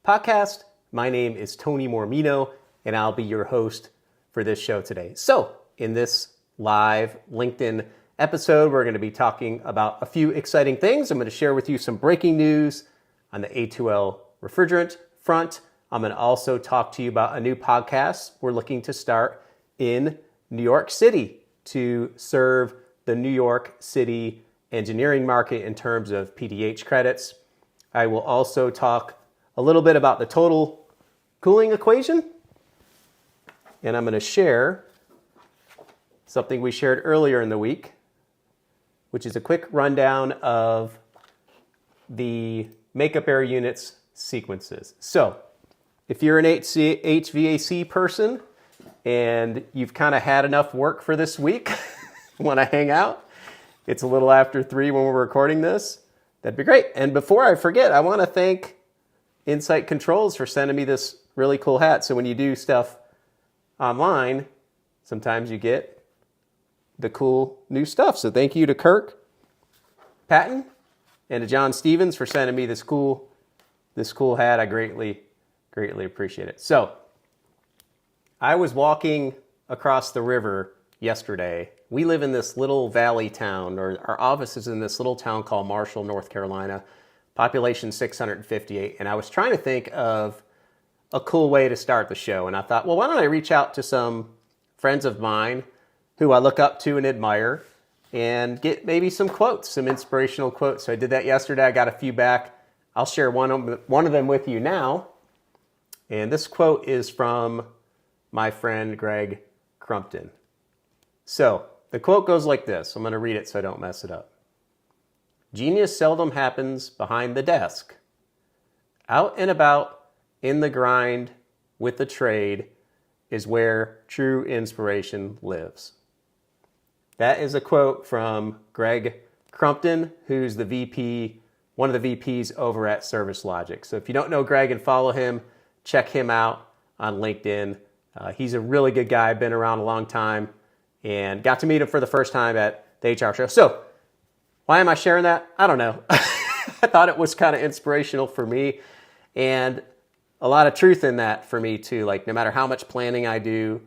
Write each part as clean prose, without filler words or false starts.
podcast. My name is Tony Mormino, and I'll be your host for this show today. So, in this live LinkedIn episode, we're going to be talking about a few exciting things. I'm going to share with you some breaking news on the A2L refrigerant front. I'm going to also talk to you about a new podcast we're looking to start in New York City to serve the New York City engineering market in terms of PDH credits. I will also talk a little bit about the total cooling equation, and I'm going to share something we shared earlier in the week, which is a quick rundown of the makeup air units sequences. So if you're an HVAC person and you've kind of had enough work for this week, want to hang out, it's a little after 3 when we're recording this, that'd be great. And before I forget, I want to thank Insight Controls for sending me this really cool hat. So when you do stuff online, sometimes you get the cool new stuff. So thank you to Kirk Patton and to John Stevens for sending me this cool hat. I greatly appreciate it. So I was walking across the river yesterday. We live in this little valley town, or our office is in this little town called Marshall, North Carolina, population 658. And I was trying to think of a cool way to start the show. And I thought, well, why don't I reach out to some friends of mine who I look up to and admire and get maybe some quotes, some inspirational quotes. So I did that yesterday. I got a few back. I'll share one of them with you now. And this quote is from my friend Greg Crumpton. So the quote goes like this. I'm going to read it so I don't mess it up. Genius seldom happens behind the desk. Out and about in the grind with the trade is where true inspiration lives. That is a quote from Greg Crumpton, who's the VP, one of the VPs over at Service Logic. So if you don't know Greg and follow him, check him out on LinkedIn. He's a really good guy, been around a long time, and got to meet him for the first time at the HR show. So why am I sharing that? I don't know. I thought it was kind of inspirational for me, and a lot of truth in that for me too. Like, no matter how much planning I do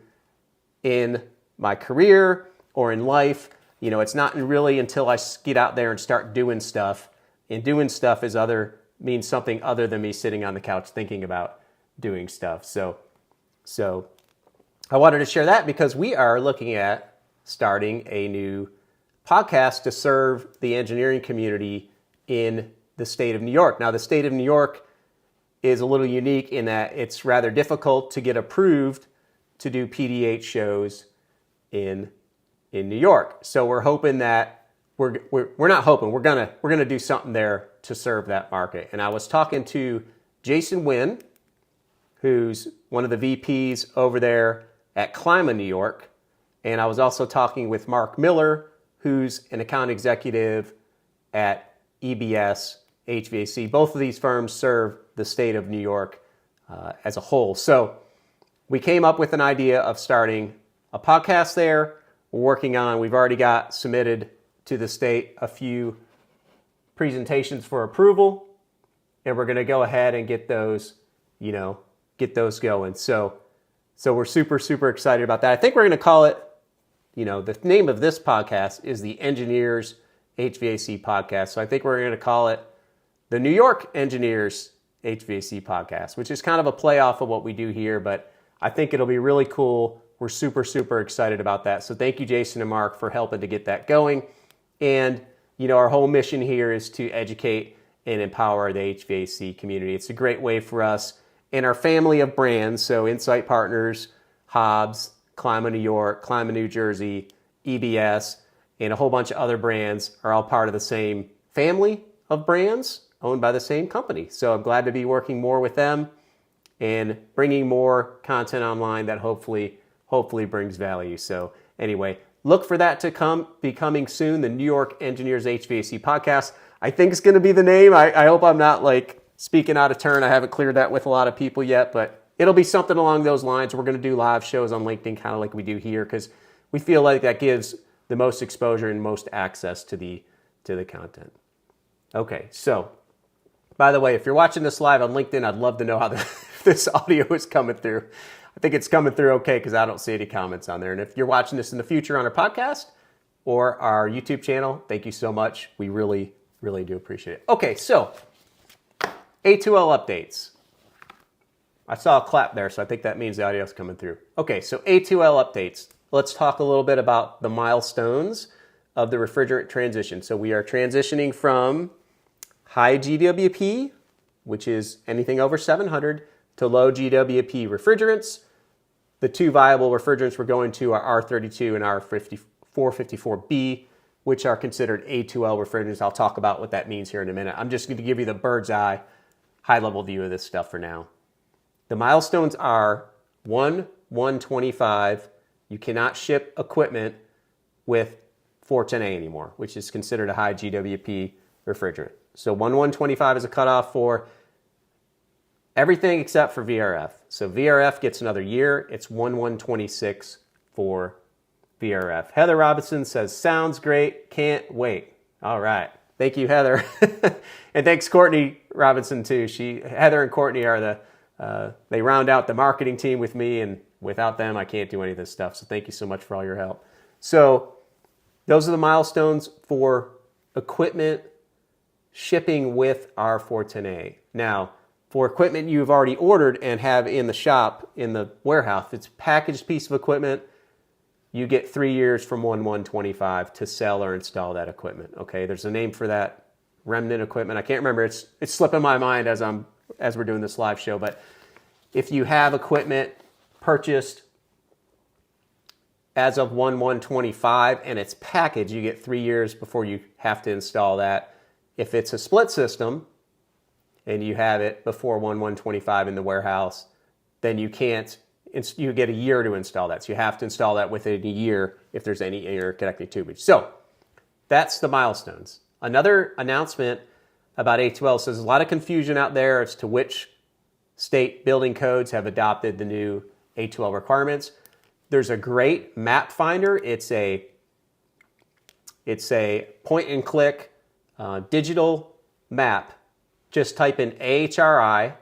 in my career or in life, it's not really until I get out there and start doing stuff. And doing stuff means something other than me sitting on the couch thinking about doing stuff. So I wanted to share that because we are looking at starting a new podcast to serve the engineering community in the state of New York. Now, the state of New York is a little unique in that it's rather difficult to get approved to do PDH shows in New York. So we're hoping that we're gonna do something there to serve that market. And I was talking to Jason Wynn, who's one of the VPs over there at Clima, New York. And I was also talking with Mark Miller, who's an account executive at EBS HVAC. Both of these firms serve the state of New York as a whole. So we came up with an idea of starting a podcast there. We've already got submitted to the state a few presentations for approval, and we're going to go ahead and get those going. So we're super excited about that. I think we're going to call it, the name of this podcast is the Engineers HVAC Podcast. So I think we're going to call it the New York Engineers HVAC Podcast, which is kind of a play off of what we do here, but I think it'll be really cool. We're super excited about that. So thank you, Jason and Mark, for helping to get that going. And, our whole mission here is to educate and empower the HVAC community. It's a great way for us and our family of brands, so Insight Partners, Hobbs, Clima New York, Clima New Jersey, EBS, and a whole bunch of other brands are all part of the same family of brands owned by the same company. So I'm glad to be working more with them and bringing more content online that hopefully brings value. So anyway, look for that to be coming soon, the New York Engineers HVAC Podcast. I think it's going to be the name. I hope I'm not speaking out of turn. I haven't cleared that with a lot of people yet, but it'll be something along those lines. We're going to do live shows on LinkedIn, kind of like we do here, because we feel like that gives the most exposure and most access to the content. Okay, so By the way, if you're watching this live on LinkedIn, I'd love to know how this audio is coming through. I think it's coming through okay because I don't see any comments on there. And if you're watching this in the future on our podcast or our YouTube channel, thank you so much. We really, really do appreciate it. Okay, so A2L updates. I saw a clap there, so I think that means the audio is coming through. Okay, so A2L updates. Let's talk a little bit about the milestones of the refrigerant transition. So we are transitioning from high GWP, which is anything over 700, to low GWP refrigerants. The two viable refrigerants we're going to are R32 and R454B, which are considered A2L refrigerants. I'll talk about what that means here in a minute. I'm just going to give you the bird's eye, high-level view of this stuff for now. The milestones are 1-125. You cannot ship equipment with 410A anymore, which is considered a high GWP refrigerant. So 1-125 is a cutoff for everything except for VRF. So VRF gets another year. It's 1-126 for VRF. Heather Robinson says, sounds great. Can't wait. All right. Thank you, Heather. And thanks, Courtney Robinson, too. Heather and Courtney are they round out the marketing team with me, and without them, I can't do any of this stuff. So thank you so much for all your help. So those are the milestones for equipment shipping with R410A. Now, for equipment you've already ordered and have in the shop, in the warehouse, if it's a packaged piece of equipment, you get 3 years from 1-125 to sell or install that equipment. Okay, there's a name for that remnant equipment. I can't remember. It's slipping my mind as we're doing this live show. But if you have equipment purchased as of 1-125 and it's packaged, you get 3 years before you have to install that. If it's a split system and you have it before 1-125 in the warehouse, then you can't. You get a year to install that. So you have to install that within a year if there's any air connecting tubage. So that's the milestones. Another announcement about A2L says there's a lot of confusion out there as to which state building codes have adopted the new A2L requirements. There's a great map finder. It's a point and click digital map. Just type in AHRI,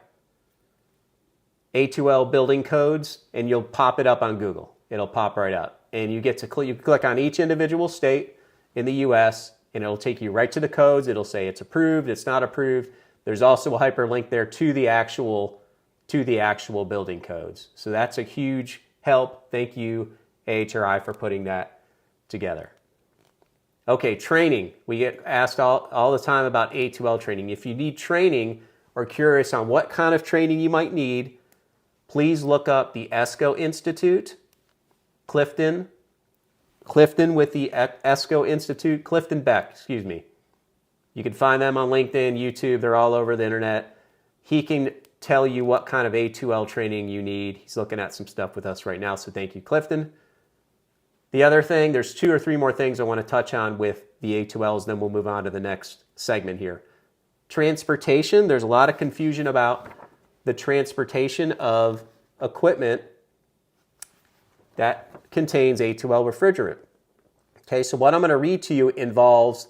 A2L building codes, and you'll pop it up on Google. It'll pop right up. And you get to click on each individual state in the US, and it'll take you right to the codes. It'll say it's approved, it's not approved. There's also a hyperlink there to the actual building codes. So that's a huge help. Thank you, AHRI, for putting that together. Okay, training. We get asked all the time about A2L training. If you need training or curious on what kind of training you might need, please look up the ESCO Institute, Clifton with the ESCO Institute, Clifton Beck, excuse me. You can find them on LinkedIn, YouTube, they're all over the internet. He can tell you what kind of A2L training you need. He's looking at some stuff with us right now, so thank you, Clifton. The other thing, there's 2 or 3 more things I want to touch on with the A2Ls, then we'll move on to the next segment here. Transportation, there's a lot of confusion about the transportation of equipment that contains A2L refrigerant. Okay, so what I'm going to read to you involves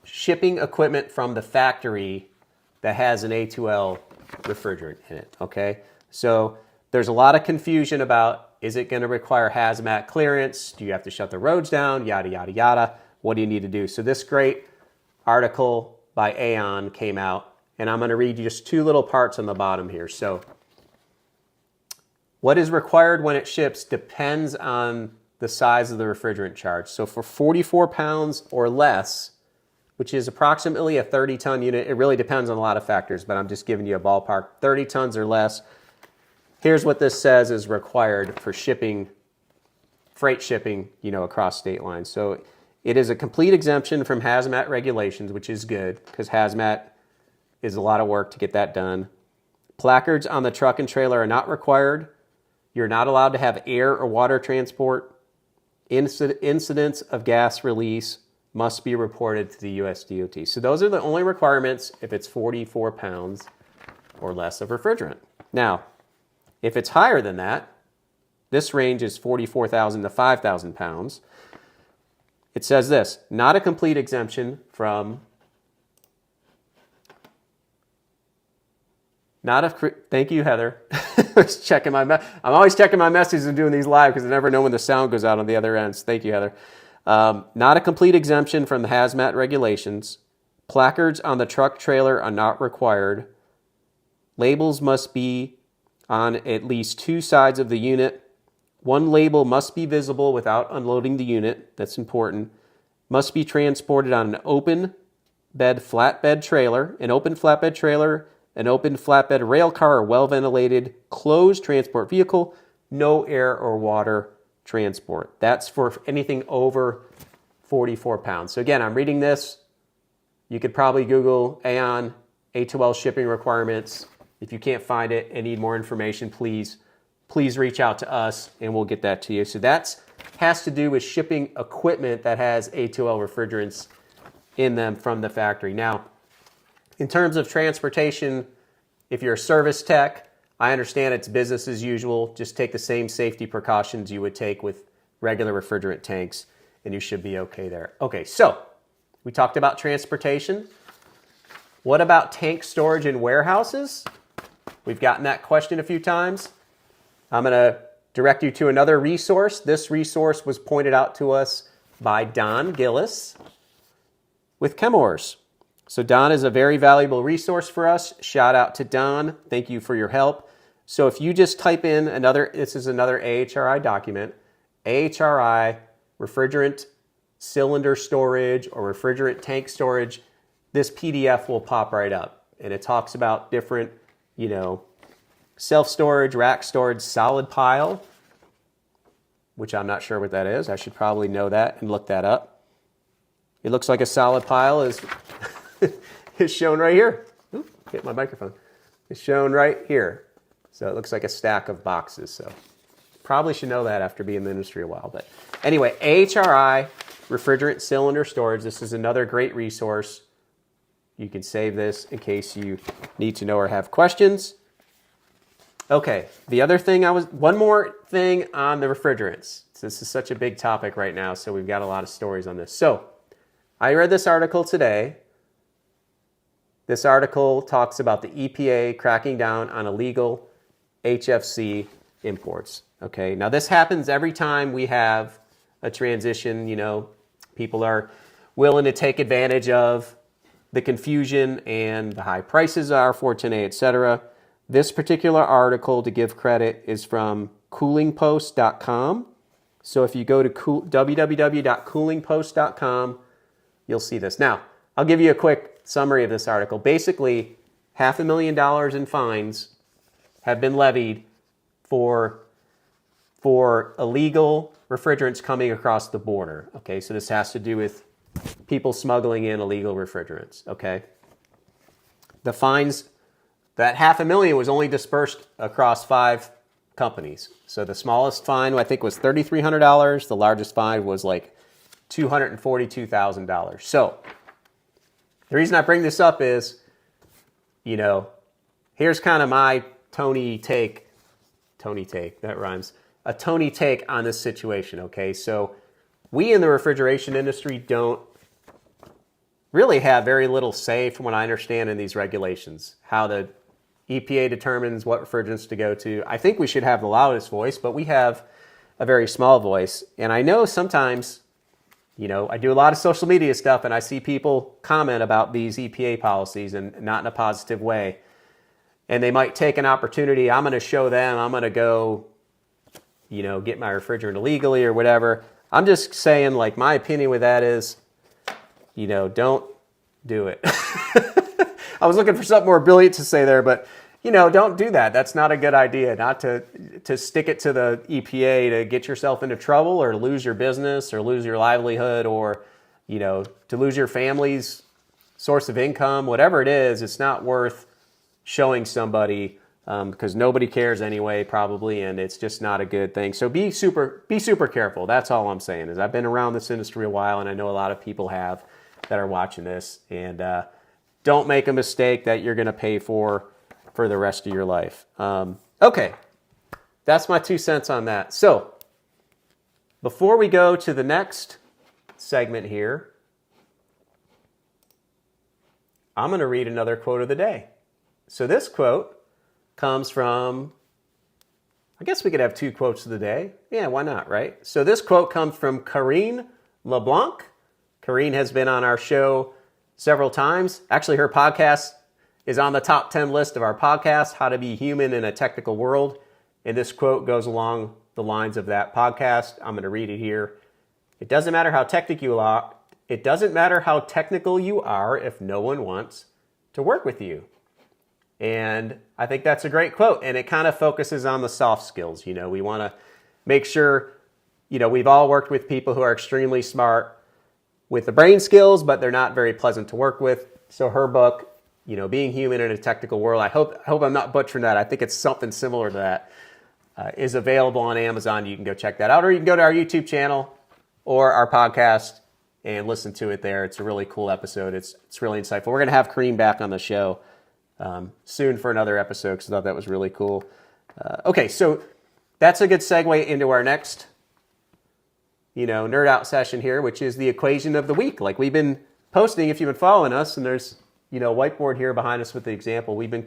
shipping equipment from the factory that has an A2L refrigerant in it. Okay, so there's a lot of confusion about, is it going to require hazmat clearance? Do you have to shut the roads down? Yada, yada, yada. What do you need to do? So this great article by Aon came out, and I'm going to read you just 2 little parts on the bottom here. So what is required when it ships depends on the size of the refrigerant charge. So for 44 pounds or less, which is approximately a 30-ton unit, it really depends on a lot of factors, but I'm just giving you a ballpark, 30 tons or less. Here's what this says is required for shipping, freight shipping, across state lines. So it is a complete exemption from hazmat regulations, which is good because hazmat is a lot of work to get that done. Placards on the truck and trailer are not required. You're not allowed to have air or water transport. Incidents of gas release must be reported to the US DOT. So those are the only requirements if it's 44 pounds or less of refrigerant. Now, if it's higher than that, this range is 44,000 to 5,000 pounds. It says this, not a complete exemption from Thank you, Heather. I'm always checking my messages and doing these live because I never know when the sound goes out on the other ends. Thank you, Heather. Not a complete exemption from the hazmat regulations. Placards on the truck trailer are not required. Labels must be on at least two sides of the unit. One label must be visible without unloading the unit. That's important. Must be transported on an open flatbed trailer, an open flatbed rail car or well-ventilated closed transport vehicle, no air or water transport. That's for anything over 44 pounds. So again, I'm reading this. You could probably Google AON A2L shipping requirements. If you can't find it and need more information, please reach out to us and we'll get that to you. So that has to do with shipping equipment that has A2L refrigerants in them from the factory. Now, in terms of transportation, if you're a service tech, I understand it's business as usual. Just take the same safety precautions you would take with regular refrigerant tanks, and you should be okay there. Okay, so we talked about transportation. What about tank storage in warehouses? We've gotten that question a few times. I'm going to direct you to another resource. This resource was pointed out to us by Don Gillis with Chemours. So Don is a very valuable resource for us. Shout out to Don. Thank you for your help. So if you just type in this is another AHRI document, AHRI refrigerant cylinder storage or refrigerant tank storage, this PDF will pop right up. And it talks about different, self-storage, rack storage, solid pile, which I'm not sure what that is. I should probably know that and look that up. It looks like a solid pile is shown right here. Ooh, hit my microphone. It's shown right here. So it looks like a stack of boxes. So probably should know that after being in the industry a while. But anyway, AHRI refrigerant cylinder storage. This is another great resource. You can save this in case you need to know or have questions. Okay, one more thing on the refrigerants. This is such a big topic right now, so we've got a lot of stories on this. So I read this article today. This article talks about the EPA cracking down on illegal HFC imports. Okay, now this happens every time we have a transition. People are willing to take advantage of the confusion and the high prices of R410A, etc. This particular article, to give credit, is from coolingpost.com. So if you go to www.coolingpost.com, you'll see this. Now, I'll give you a quick summary of this article. Basically, $500,000 in fines have been levied for illegal refrigerants coming across the border. Okay, so this has to do with people smuggling in illegal refrigerants. Okay, the fines, that $500,000 was only dispersed across 5 companies. So the smallest fine, I think, was $3,300. The largest fine was like $242,000. So the reason I bring this up is, here's kind of my Tony take, that rhymes, a Tony take on this situation, okay? So we in the refrigeration industry don't really have very little say, from what I understand, in these regulations, how the EPA determines what refrigerants to go to. I think we should have the loudest voice, but we have a very small voice. And I know sometimes, I do a lot of social media stuff and I see people comment about these EPA policies and not in a positive way. And they might take an opportunity. I'm going to show them, I'm going to go, get my refrigerant illegally or whatever. I'm just saying, my opinion with that is, don't do it. I was looking for something more brilliant to say there, but, don't do that. That's not a good idea, not to stick it to the EPA to get yourself into trouble or lose your business or lose your livelihood or, to lose your family's source of income. Whatever it is, it's not worth showing somebody because nobody cares anyway, probably, and it's just not a good thing. So be super careful. That's all I'm saying. Is I've been around this industry a while, and I know a lot of people have that are watching this, and don't make a mistake that you're going to pay for the rest of your life. Okay, that's my 2 cents on that. So before we go to the next segment here, I'm going to read another quote of the day. So this quote comes from, I guess we could have 2 quotes of the day. Yeah, why not, right? So this quote comes from Karine LeBlanc. Karine has been on our show several times. Actually, her podcast is on the top 10 list of our podcast, How to Be Human in a Technical World. And this quote goes along the lines of that podcast. I'm going to read it here. It doesn't matter how technical you are. It doesn't matter how technical you are if no one wants to work with you. And I think that's a great quote. And it kind of focuses on the soft skills. You know, we want to make sure, you know, we've all worked with people who are extremely smart with the brain skills, but they're not very pleasant to work with. So her book, you know, Being Human in a Technical World, I hope I'm not butchering that. I think it's something similar to that, is available on Amazon. You can go check that out, or you can go to our YouTube channel or our podcast and listen to it there. It's a really cool episode. It's really insightful. We're going to have Kareem back on the show soon for another episode because I thought that was really cool. Okay, so that's a good segue into our next, you know, nerd out session here, which is the equation of the week. Like we've been posting, if you've been following us, and there's, you know, a whiteboard here behind us with the example. We've been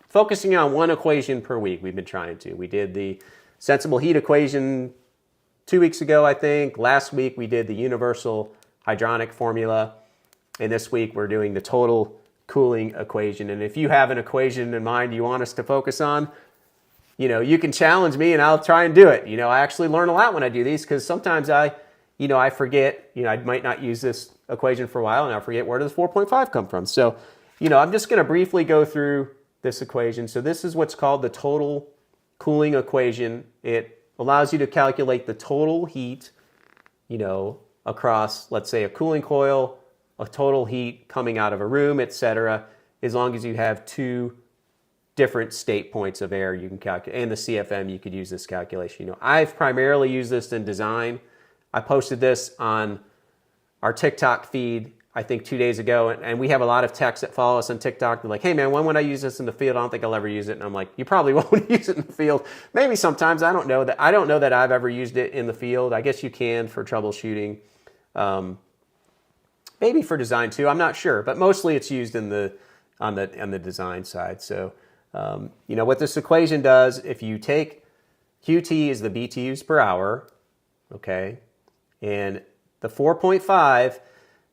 focusing on one equation per week. We've been trying to. We did the sensible heat equation 2 weeks ago, I think. Last week we did the universal hydronic formula. And this week we're doing the total cooling equation. And if you have an equation in mind you want us to focus on, you know, you can challenge me and I'll try and do it. You know, I actually learn a lot when I do these because sometimes I forget, you know, I might not use this equation for a while and I'll forget where does 4.5 come from. So, you know, I'm just going to briefly go through this equation. So this is what's called the total cooling equation. It allows you to calculate the total heat, you know, across, let's say, a cooling coil, a total heat coming out of a room, etc., as long as you have 2 different state points of air you can calculate. And the CFM, you could use this calculation. You know, I've primarily used this in design. I posted this on our TikTok feed, I think 2 days ago, and we have a lot of techs that follow us on TikTok. They're like, hey man, when would I use this in the field? I don't think I'll ever use it. And I'm like, you probably won't use it in the field. Maybe sometimes, I don't know that I've ever used it in the field. I guess you can for troubleshooting. Maybe for design too, I'm not sure, but mostly it's used on the design side. So, you know, what this equation does, if you take QT is the BTUs per hour, okay, and the 4.5,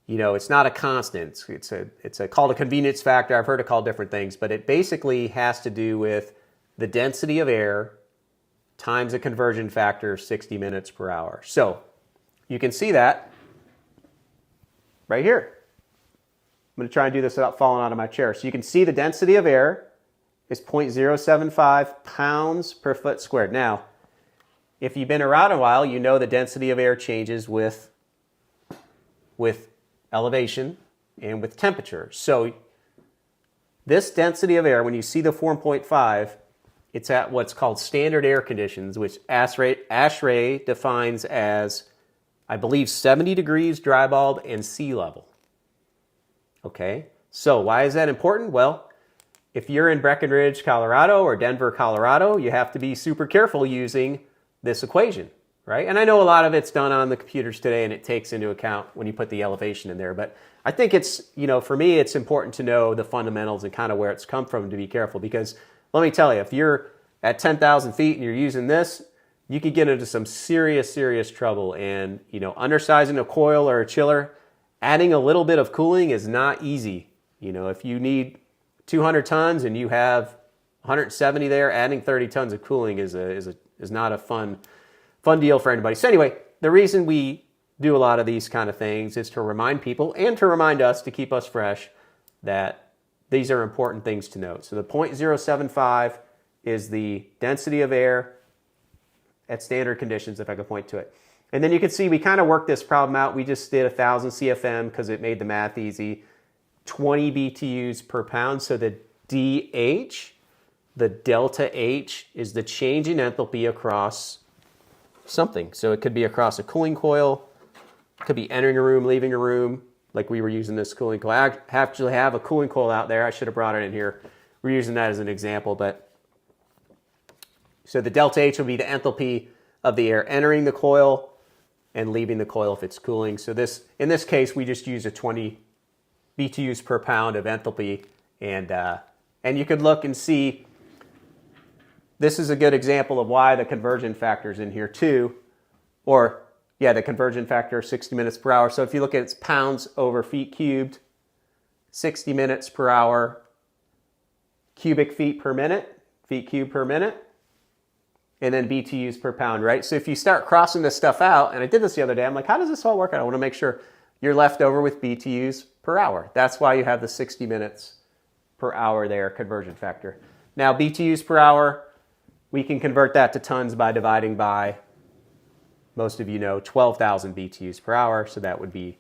you know, it's not a constant. It's called a convenience factor. I've heard it called different things, but it basically has to do with the density of air times a conversion factor, 60 minutes per hour. So you can see that right here. I'm going to try and do this without falling out of my chair. So you can see the density of air is 0.075 pounds per foot squared. Now, if you've been around a while, you know the density of air changes with elevation and with temperature. So this density of air, when you see the 4.5, it's at what's called standard air conditions, which ASHRAE defines as, I believe, 70 degrees dry bulb and sea level. Okay, so why is that important? Well, if you're in Breckenridge, Colorado or Denver, Colorado, you have to be super careful using this equation, right? And I know a lot of it's done on the computers today and it takes into account when you put the elevation in there, but I think it's, you know, for me, it's important to know the fundamentals and kind of where it's come from to be careful, because let me tell you, if you're at 10,000 feet and you're using this, you could get into some serious trouble. And, you know, undersizing a coil or a chiller, adding a little bit of cooling is not easy. You know, if you need 200 tons and you have 170 there, adding 30 tons of cooling is not a fun deal for anybody. So anyway, the reason we do a lot of these kind of things is to remind people and to remind us, to keep us fresh, that these are important things to note. So the 0.075 is the density of air at standard conditions, if I could point to it. And then you can see we kind of worked this problem out. We just did 1,000 CFM because it made the math easy. 20 BTUs per pound. So the DH, the delta H, is the change in enthalpy across something. So it could be across a cooling coil, it could be entering a room, leaving a room, like we were using this cooling coil. I actually have a cooling coil out there. I should have brought it in here. We're using that as an example, but so the delta H will be the enthalpy of the air entering the coil and leaving the coil if it's cooling. So in this case, we just use a 20 BTUs per pound of enthalpy, and you could look and see, this is a good example of why the conversion factor is in here too. Or, yeah, the conversion factor, 60 minutes per hour. So if you look at it's pounds over feet cubed, 60 minutes per hour, cubic feet per minute, feet cubed per minute, and then BTUs per pound, right? So if you start crossing this stuff out, and I did this the other day, I'm like, how does this all work out? I want to make sure you're left over with BTUs per hour. That's why you have the 60 minutes per hour there, conversion factor. Now, BTUs per hour, we can convert that to tons by dividing by, most of you know, 12,000 BTUs per hour. So that would be,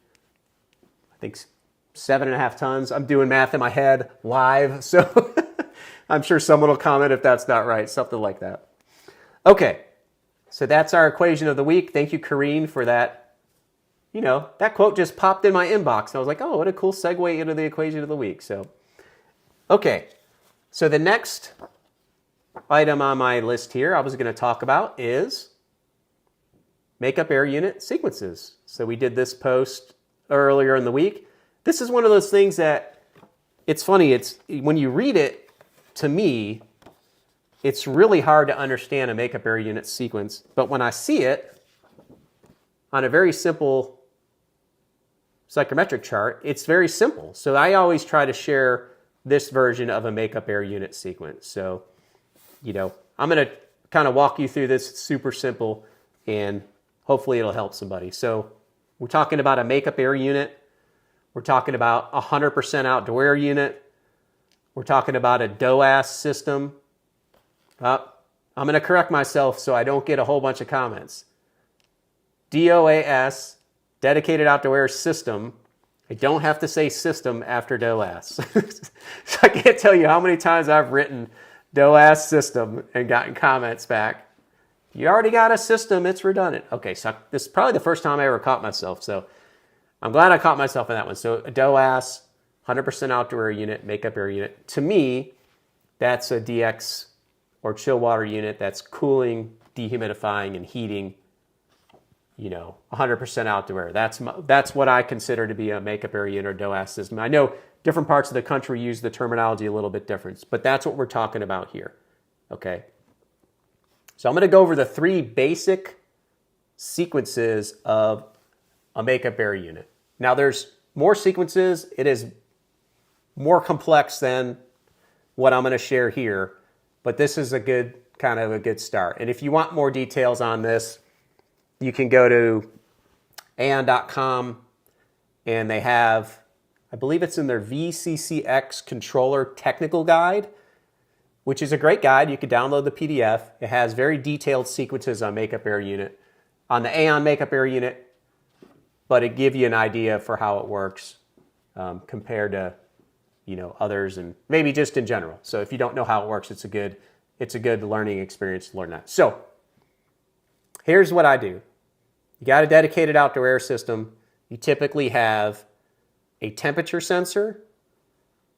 I think, 7.5 tons. I'm doing math in my head live, so I'm sure someone will comment if that's not right, something like that. Okay, so that's our equation of the week. Thank you, Kareen, for that. You know, that quote just popped in my inbox. And I was like, oh, what a cool segue into the equation of the week. So, okay, so the next item on my list here I was going to talk about is makeup air unit sequences. So we did this post earlier in the week. This is one of those things that it's funny. It's when you read it, to me, it's really hard to understand a makeup air unit sequence. But when I see it on a very simple psychrometric chart, it's very simple. So I always try to share this version of a makeup air unit sequence. So, you know, I'm going to kind of walk you through this. It's super simple, and hopefully it'll help somebody. So we're talking about a makeup air unit. We're talking about a 100% outdoor air unit. We're talking about a DOAS system. I'm going to correct myself so I don't get a whole bunch of comments. DOAS, dedicated outdoor air system. I don't have to say system after DOAS. So I can't tell you how many times I've written DOAS system and gotten comments back. You already got a system, it's redundant. Okay, so this is probably the first time I ever caught myself. So I'm glad I caught myself in that one. So a DOAS, 100% outdoor air unit, makeup air unit. To me, that's a DX or chill water unit that's cooling, dehumidifying, and heating, you know, 100% outdoor air. That's what I consider to be a makeup air unit or DOAS system. I know different parts of the country use the terminology a little bit different, but that's what we're talking about here, okay? So I'm going to go over the 3 basic sequences of a makeup air unit. Now there's more sequences. It is more complex than what I'm going to share here, but this is a good start. And if you want more details on this, you can go to aon.com, and they have, I believe it's in their VCCX controller technical guide, which is a great guide. You can download the PDF. It has very detailed sequences on makeup air unit, on the Aon makeup air unit, but it gives you an idea for how it works compared to, you know, others, and maybe just in general. So if you don't know how it works, it's a good learning experience to learn that. So here's what I do. You got a dedicated outdoor air system. You typically have a temperature sensor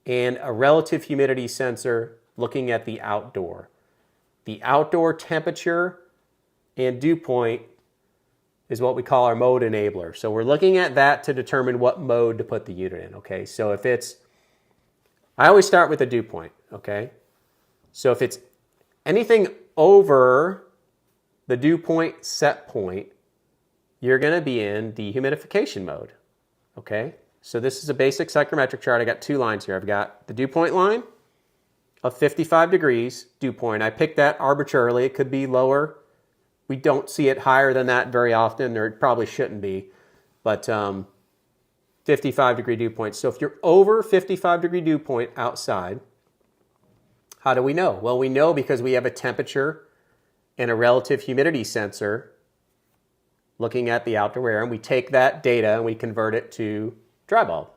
and a relative humidity sensor looking at the outdoor. The outdoor temperature and dew point is what we call our mode enabler. So we're looking at that to determine what mode to put the unit in, okay? So if it's, I always start with the dew point, okay? So if it's anything over the dew point set point, you're going to be in dehumidification mode, okay? So this is a basic psychrometric chart. I got 2 lines here. I've got the dew point line of 55 degrees dew point. I picked that arbitrarily. It could be lower. We don't see it higher than that very often, or it probably shouldn't be, but 55 degree dew point. So if you're over 55 degree dew point outside, how do we know? Well, we know because we have a temperature and a relative humidity sensor looking at the outdoor air, and we take that data and we convert it to dry bulb.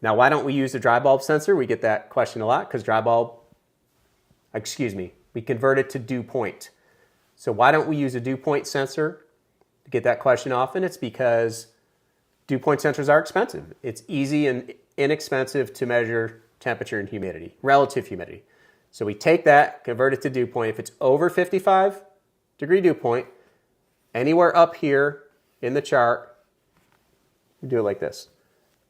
Now, why don't we use the dry bulb sensor? We get that question a lot because we convert it to dew point. So why don't we use a dew point sensor to get that question often? It's because dew point sensors are expensive. It's easy and inexpensive to measure temperature and humidity, relative humidity. So we take that, convert it to dew point. If it's over 55 degree dew point, anywhere up here in the chart, we do it like this.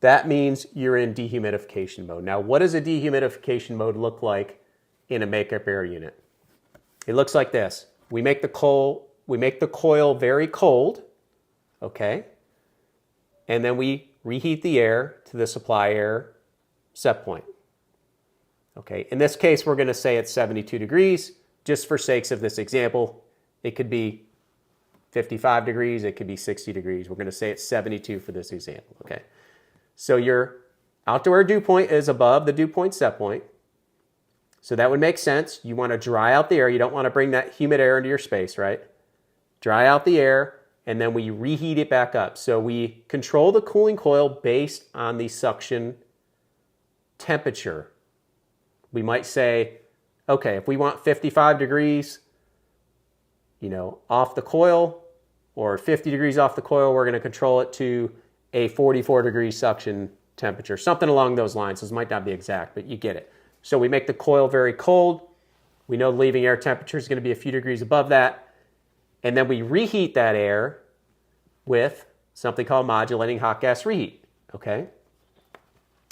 That means you're in dehumidification mode. Now, what does a dehumidification mode look like in a makeup air unit? It looks like this. We make the coil very cold, okay? And then we reheat the air to the supply air set point. Okay, in this case, we're going to say it's 72 degrees. Just for sakes of this example, it could be 55 degrees, it could be 60 degrees. We're going to say it's 72 for this example, okay? So your outdoor air dew point is above the dew point set point. So that would make sense. You want to dry out the air. You don't want to bring that humid air into your space, right? Dry out the air, and then we reheat it back up. So we control the cooling coil based on the suction temperature. We might say, okay, if we want 55 degrees, off the coil, or 50 degrees off the coil, we're going to control it to a 44 degree suction temperature, something along those lines. This might not be exact, but you get it. So we make the coil very cold. We know the leaving air temperature is going to be a few degrees above that. And then we reheat that air with something called modulating hot gas reheat, okay?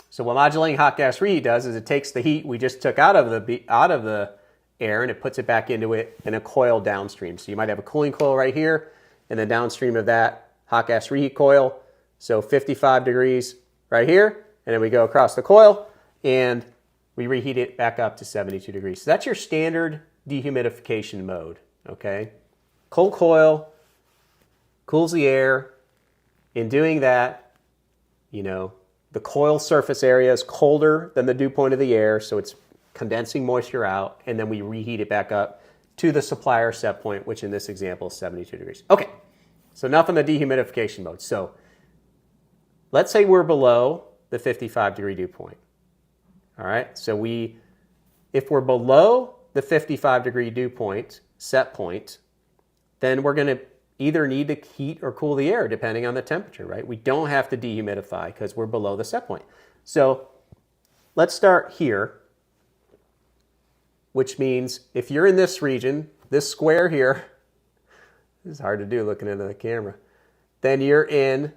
So what modulating hot gas reheat does is it takes the heat we just took out of the air and it puts it back into it in a coil downstream. So you might have a cooling coil right here, and then downstream of that, hot gas reheat coil. So 55 degrees right here, and then we go across the coil, and we reheat it back up to 72 degrees. So that's your standard dehumidification mode, okay? Cold coil cools the air. In doing that, the coil surface area is colder than the dew point of the air, so it's condensing moisture out, and then we reheat it back up to the supplier set point, which in this example is 72 degrees. Okay, so enough on the dehumidification mode. So let's say we're below the 55 degree dew point. All right, so if we're below the 55 degree dew point, set point, then we're going to either need to heat or cool the air depending on the temperature, right? We don't have to dehumidify because we're below the set point. So let's start here, which means if you're in this region, this square here, this is hard to do looking into the camera, then you're in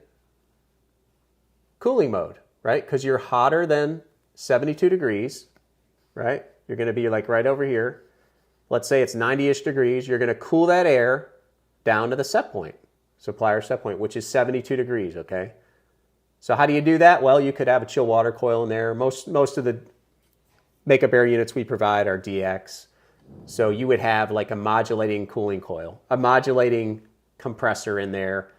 cooling mode, right? Because you're hotter than 72 degrees, right? You're going to be like right over here. Let's say it's 90-ish degrees. You're going to cool that air down to the set point, supplier set point, which is 72 degrees, okay? So how do you do that? Well, you could have a chill water coil in there. Most of the makeup air units we provide are DX. So you would have like a modulating cooling coil, a modulating compressor in there,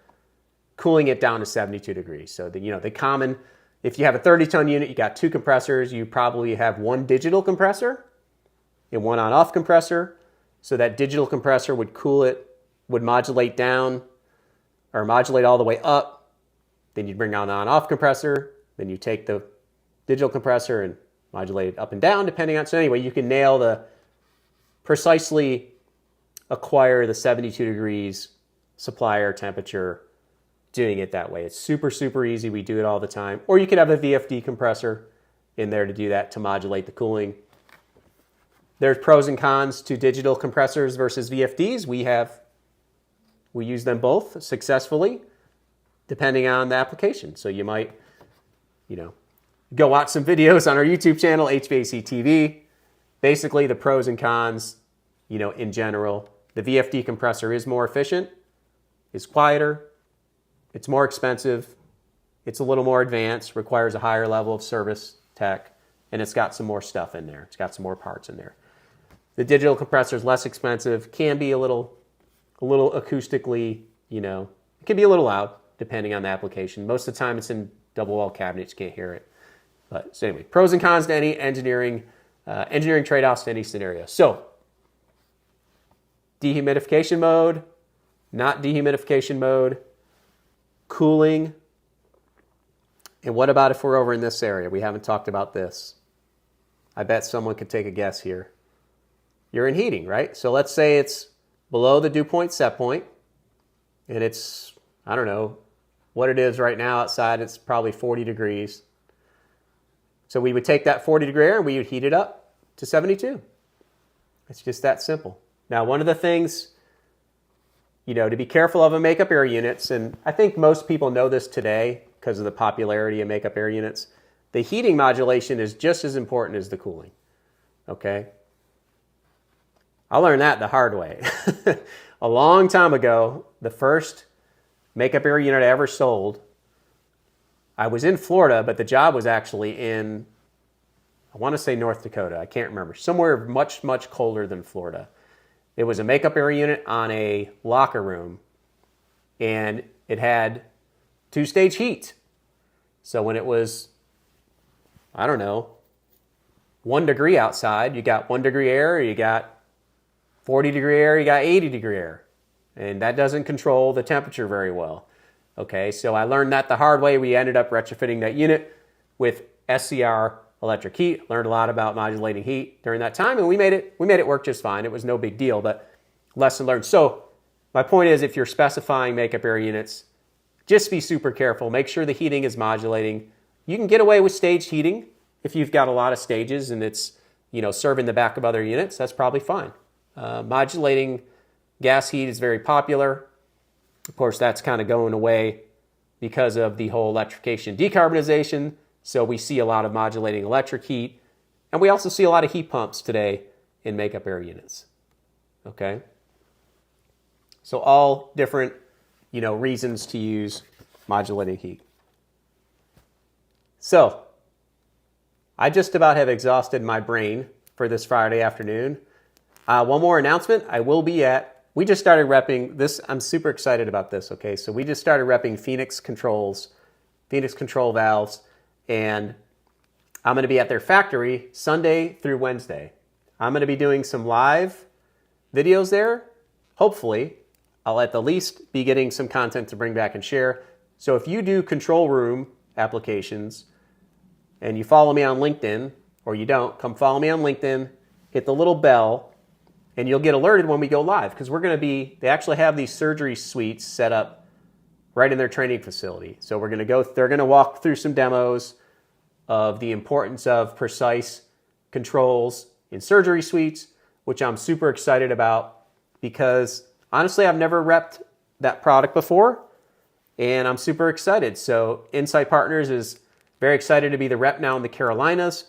cooling it down to 72 degrees. So the common, if you have a 30-ton unit, you got two compressors, you probably have one digital compressor and one on-off compressor. So that digital compressor would cool it, would modulate down or modulate all the way up. Then you'd bring on an on-off compressor. Then you take the digital compressor and modulate it up and down depending on, so anyway, you can precisely acquire the 72 degrees supply air temperature doing it that way. It's super, super easy. We do it all the time. Or you could have a VFD compressor in there to do that, to modulate the cooling. There's pros and cons to digital compressors versus VFDs. We use them both successfully depending on the application. So you might, go watch some videos on our YouTube channel, HVAC TV. Basically, the pros and cons, in general. The VFD compressor is more efficient, is quieter, it's more expensive, it's a little more advanced, requires a higher level of service tech, and it's got some more stuff in there. It's got some more parts in there. The digital compressor is less expensive, can be a little acoustically, it can be a little loud depending on the application. Most of the time it's in double wall cabinets, you can't hear it. But so anyway, pros and cons to any engineering trade-offs to any scenario. So dehumidification mode, not dehumidification mode, cooling. And what about if we're over in this area? We haven't talked about this. I bet someone could take a guess here. You're in heating, right? So let's say it's below the dew point set point, and it's, I don't know what it is right now outside, it's probably 40 degrees. So we would take that 40 degree air and we would heat it up to 72. It's just that simple. Now, one of the things, to be careful of in makeup air units, and I think most people know this today because of the popularity of makeup air units, the heating modulation is just as important as the cooling, okay? I learned that the hard way. A long time ago, the first makeup area unit I ever sold, I was in Florida, but the job was actually in, I want to say North Dakota. I can't remember. Somewhere much, much colder than Florida. It was a makeup area unit on a locker room, and it had 2-stage heat. So when it was, I don't know, 1 degree outside, you got 1 degree air, you got 40 degree air, you got 80 degree air. And that doesn't control the temperature very well. Okay, so I learned that the hard way. We ended up retrofitting that unit with SCR electric heat. Learned a lot about modulating heat during that time, and we made it work just fine. It was no big deal, but lesson learned. So my point is, if you're specifying makeup area units, just be super careful. Make sure the heating is modulating. You can get away with staged heating if you've got a lot of stages and it's, serving the back of other units. That's probably fine. Modulating gas heat is very popular. Of course, that's kind of going away because of the whole electrification decarbonization. So we see a lot of modulating electric heat. And we also see a lot of heat pumps today in makeup area units. Okay? So all different, reasons to use modulating heat. So I just about have exhausted my brain for this Friday afternoon. One more announcement. We just started repping this. I'm super excited about this, okay? So we just started repping Phoenix Control Valves, and I'm going to be at their factory Sunday through Wednesday. I'm going to be doing some live videos there. Hopefully, I'll at the least be getting some content to bring back and share. So if you do control room applications and you follow me on LinkedIn, or you don't, come follow me on LinkedIn, hit the little bell, and you'll get alerted when we go live, because they actually have these surgery suites set up right in their training facility. So they're going to walk through some demos of the importance of precise controls in surgery suites, which I'm super excited about, because honestly, I've never repped that product before, and I'm super excited. So Insight Partners is very excited to be the rep now in the Carolinas,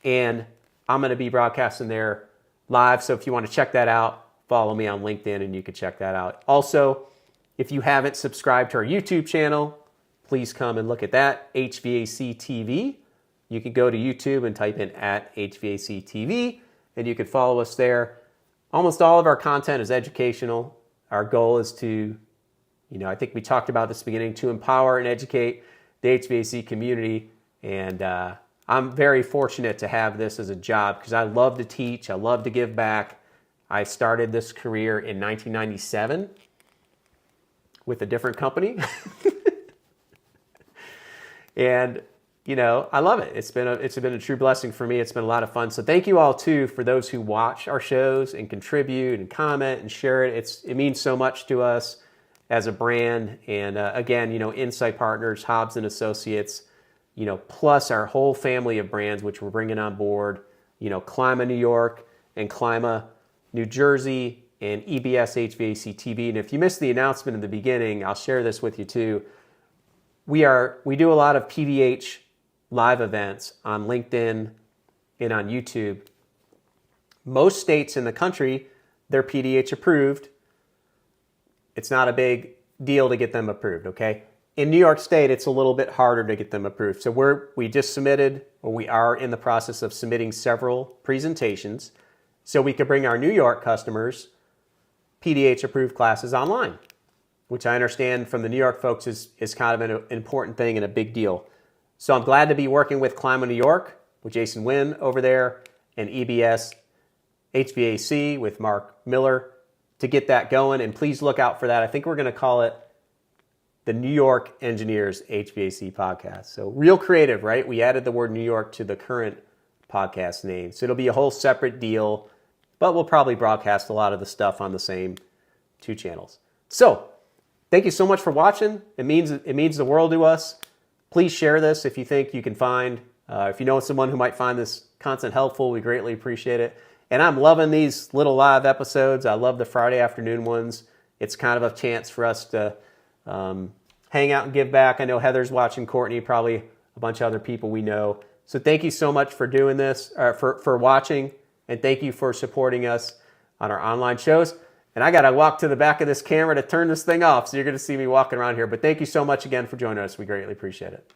and I'm going to be broadcasting there live. So if you want to check that out, follow me on LinkedIn and you can check that out. Also, if you haven't subscribed to our YouTube channel, please come and look at that, HVAC TV. You can go to YouTube and type in @HVAC TV, and you can follow us there. Almost all of our content is educational. Our goal is to, I think we talked about this at the beginning, to empower and educate the HVAC community. And I'm very fortunate to have this as a job, because I love to teach. I love to give back. I started this career in 1997 with a different company. And, I love it. It's been a true blessing for me. It's been a lot of fun. So thank you all, too, for those who watch our shows and contribute and comment and share it. It means so much to us as a brand. And again, Insight Partners, Hobbs and Associates, plus our whole family of brands, which we're bringing on board, Clima New York and Clima New Jersey and EBS HVAC TV. And if you missed the announcement in the beginning, I'll share this with you too. We do a lot of PVH live events on LinkedIn and on YouTube. Most states in the country, they're PDH approved. It's not a big deal to get them approved, okay? In New York State, it's a little bit harder to get them approved. So we are in the process of submitting several presentations so we could bring our New York customers PDH approved classes online, which I understand from the New York folks is kind of an important thing and a big deal. So I'm glad to be working with Clima New York, with Jason Wynn over there, and EBS HVAC with Mark Miller to get that going. And please look out for that. I think we're going to call it the New York Engineers HVAC Podcast. So real creative, right? We added the word New York to the current podcast name. So it'll be a whole separate deal, but we'll probably broadcast a lot of the stuff on the same 2 channels. So thank you so much for watching. It means the world to us. Please share this if you think you can find, if you know someone who might find this content helpful, we greatly appreciate it. And I'm loving these little live episodes. I love the Friday afternoon ones. It's kind of a chance for us to hang out and give back. I know Heather's watching, Courtney, probably a bunch of other people we know. So thank you so much for doing this, for watching, and thank you for supporting us. on our online shows. And I got to walk to the back of this camera to turn this thing off. So you're going to see me walking around here. But thank you so much again for joining us. We greatly appreciate it.